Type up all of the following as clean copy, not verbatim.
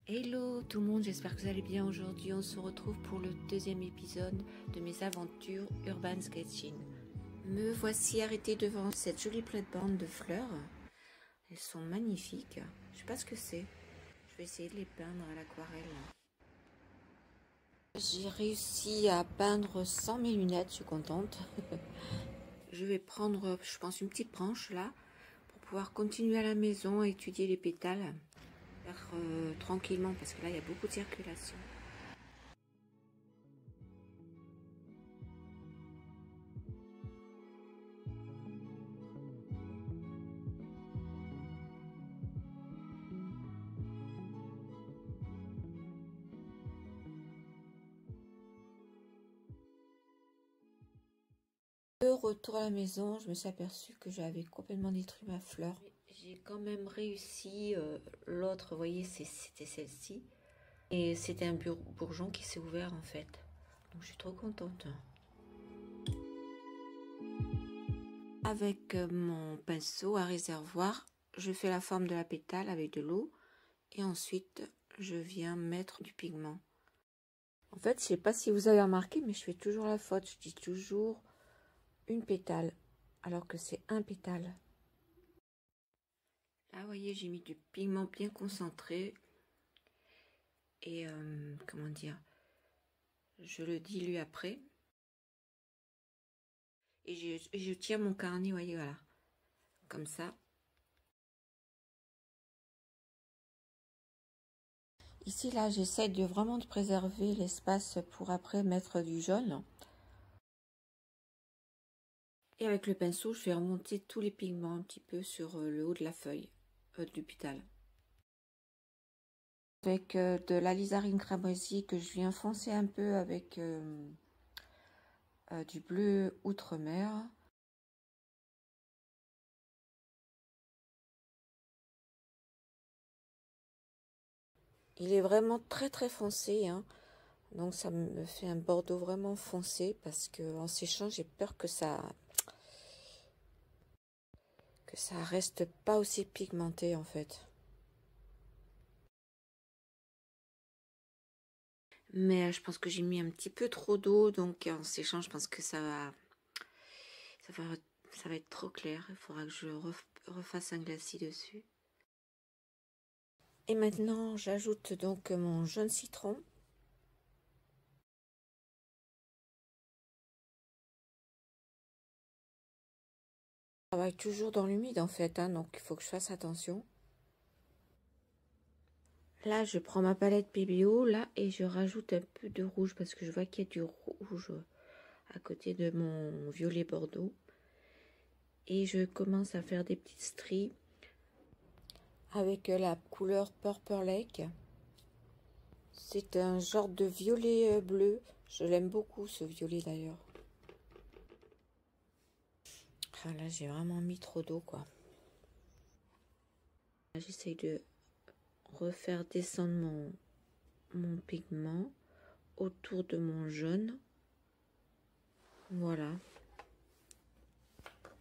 Hello tout le monde, j'espère que vous allez bien. Aujourd'hui on se retrouve pour le deuxième épisode de mes aventures urban sketching. Me voici arrêtée devant cette jolie plate-bande de fleurs. Elles sont magnifiques. Je sais pas ce que c'est. Je vais essayer de les peindre à l'aquarelle. J'ai réussi à peindre sans mes lunettes, je suis contente. Je vais prendre, je pense, une petite branche là pour pouvoir continuer à la maison à étudier les pétales. Tranquillement parce que là il y a beaucoup de circulation. De retour à la maison, je me suis aperçue que j'avais complètement détruit ma fleur. J'ai quand même réussi. L'autre, vous voyez, c'était celle-ci. Et c'était un bourgeon qui s'est ouvert en fait. Donc je suis trop contente. Avec mon pinceau à réservoir, je fais la forme de la pétale avec de l'eau. Et ensuite, je viens mettre du pigment. En fait, je sais pas si vous avez remarqué, mais je fais toujours la faute. Je dis toujours une pétale, alors que c'est un pétale. Là, vous voyez, j'ai mis du pigment bien concentré. Et comment dire, je le dilue après. Et je tiens mon carnet, vous voyez, voilà. Comme ça. Ici, là, j'essaie de vraiment de préserver l'espace pour après mettre du jaune. Et avec le pinceau, je vais remonter tous les pigments un petit peu sur le haut de la feuille du pétale. Avec de l'alizarine cramoisie que je viens foncer un peu avec du bleu outre-mer. Il est vraiment très très foncé, hein. Donc ça me fait un bordeaux vraiment foncé parce que en séchant, j'ai peur que ça reste pas aussi pigmenté en fait. Mais je pense que j'ai mis un petit peu trop d'eau, donc en séchant, je pense que ça va être trop clair. Il faudra que je refasse un glacis dessus. Et maintenant, j'ajoute donc mon jaune citron. Je travaille toujours dans l'humide en fait, hein, donc il faut que je fasse attention. Là, je prends ma palette PBO là et je rajoute un peu de rouge parce que je vois qu'il y a du rouge à côté de mon violet bordeaux. Et je commence à faire des petites stries avec la couleur Purple Lake. C'est un genre de violet bleu. Je l'aime beaucoup ce violet d'ailleurs. Ah, là, j'ai vraiment mis trop d'eau quoi. J'essaye de refaire descendre mon pigment autour de mon jaune. Voilà.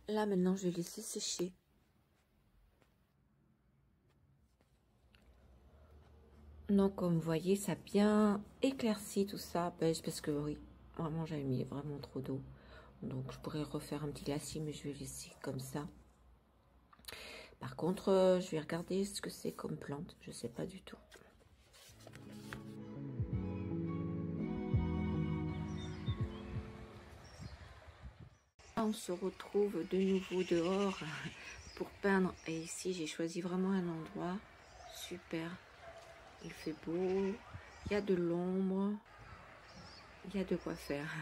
Là maintenant je vais laisser sécher. Donc comme vous voyez, ça a bien éclairci tout ça. Ben, parce que oui, vraiment j'avais mis vraiment trop d'eau. Donc je pourrais refaire un petit glacis, mais je vais laisser comme ça. Par contre, je vais regarder ce que c'est comme plante. Je sais pas du tout. On se retrouve de nouveau dehors pour peindre. Et ici, j'ai choisi vraiment un endroit super. Il fait beau, il y a de l'ombre, il y a de quoi faire.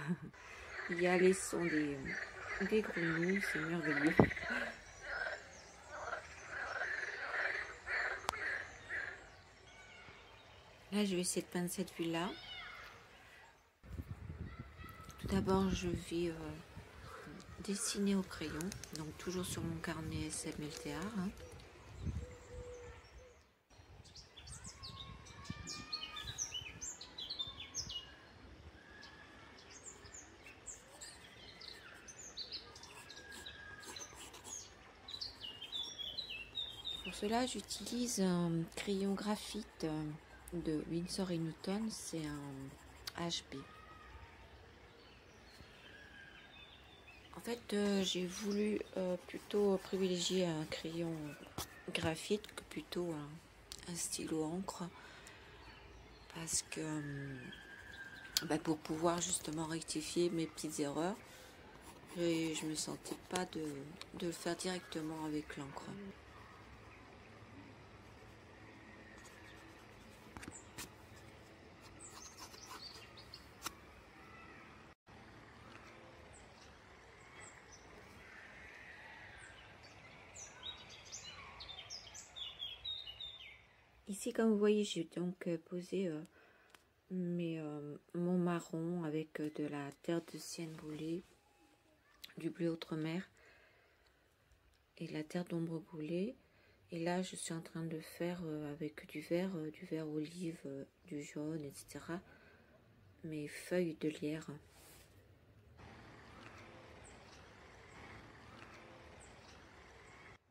Il y a les sons des grenouilles, c'est merveilleux. Là, je vais essayer de peindre cette vue-là. Tout d'abord, je vais dessiner au crayon, donc toujours sur mon carnet SMLTA. Hein. Pour cela, j'utilise un crayon graphite de Winsor & Newton, c'est un HB. En fait, j'ai voulu plutôt privilégier un crayon graphite que plutôt un stylo encre, parce que pour pouvoir justement rectifier mes petites erreurs, et je me sentais pas de le faire directement avec l'encre. Ici, comme vous voyez, j'ai donc posé mon marron avec de la terre de sienne brûlée, du bleu outre-mer et de la terre d'ombre brûlée. Et là, je suis en train de faire avec du vert olive, du jaune, etc. mes feuilles de lierre.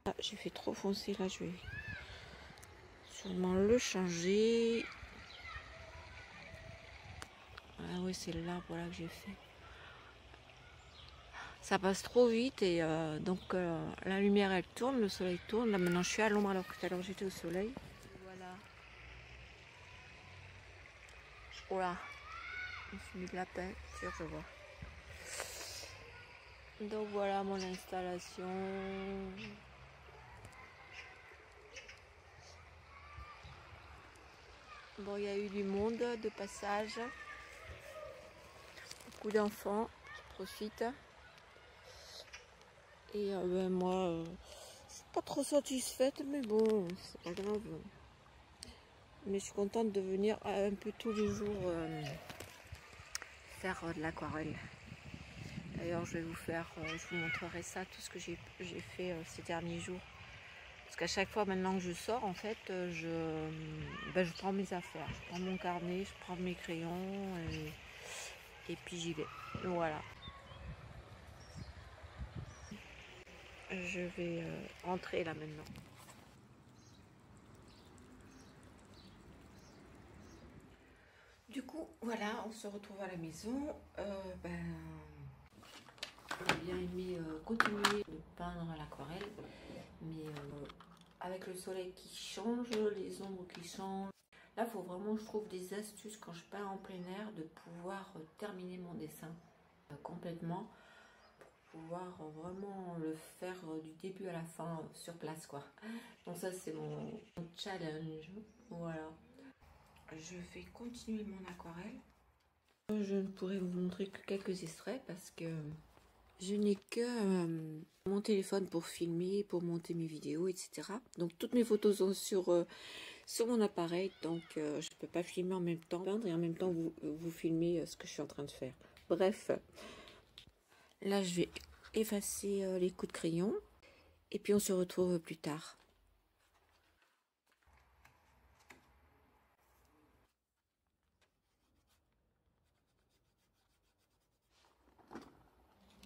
Ah, j'ai fait trop foncé là, je vais sûrement le changer. Ah ouais, c'est l'arbre là que j'ai fait. Ça passe trop vite et donc la lumière elle tourne, le soleil tourne. Là maintenant je suis à l'ombre alors que tout à l'heure j'étais au soleil. Voilà. Voilà. Je me suis mis de la peinture, je vois. Donc voilà mon installation. Bon, il y a eu du monde de passage. Beaucoup d'enfants qui profitent. Et moi, je suis pas trop satisfaite, mais bon, c'est pas grave. Mais je suis contente de venir un peu tous les jours faire de l'aquarelle. D'ailleurs, je vais vous je vous montrerai ça, tout ce que j'ai fait ces derniers jours. Parce qu'à chaque fois maintenant que je sors, en fait, je prends mes affaires. Je prends mon carnet, je prends mes crayons et puis j'y vais. Voilà. Je vais rentrer là maintenant. Du coup, voilà, on se retrouve à la maison. J'ai bien aimé continuer de peindre à l'aquarelle, mais avec le soleil qui change, les ombres qui changent. Là, il faut vraiment, je trouve, des astuces quand je peins en plein air, de pouvoir terminer mon dessin complètement, pour pouvoir vraiment le faire du début à la fin sur place, quoi. Donc ça, c'est mon challenge. Voilà. Je vais continuer mon aquarelle. Je ne pourrai vous montrer que quelques extraits parce que je n'ai que mon téléphone pour filmer, pour monter mes vidéos, etc. Donc toutes mes photos sont sur mon appareil, donc je ne peux pas filmer en même temps, peindre et en même temps vous filmer ce que je suis en train de faire. Bref, là je vais effacer les coups de crayon et puis on se retrouve plus tard.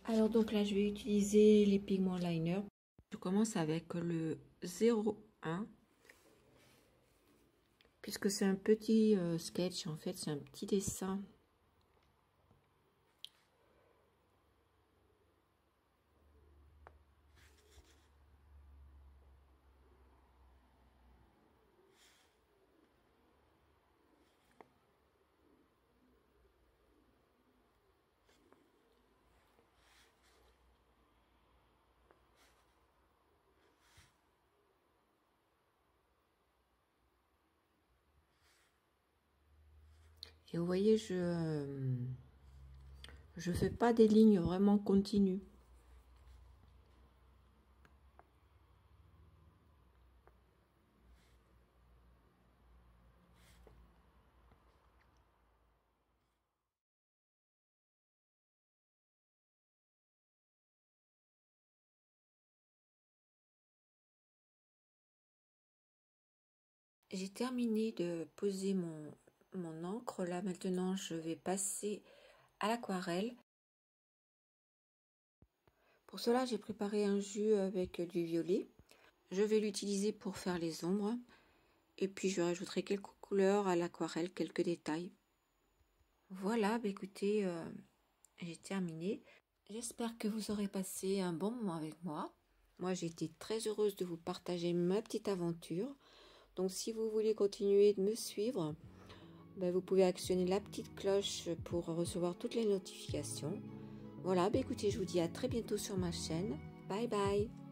Alors donc là je vais utiliser les pigments liner. Je commence avec le 01. Puisque c'est un petit sketch, en fait, c'est un petit dessin. Et vous voyez, je fais pas des lignes vraiment continues. J'ai terminé de poser mon encre. Là, maintenant, je vais passer à l'aquarelle. Pour cela, j'ai préparé un jus avec du violet. Je vais l'utiliser pour faire les ombres. Et puis, je rajouterai quelques couleurs à l'aquarelle, quelques détails. Voilà, bah écoutez, j'ai terminé. J'espère que vous aurez passé un bon moment avec moi. Moi, j'ai été très heureuse de vous partager ma petite aventure. Donc, si vous voulez continuer de me suivre, bah, vous pouvez actionner la petite cloche pour recevoir toutes les notifications. Voilà, bah écoutez, je vous dis à très bientôt sur ma chaîne. Bye bye!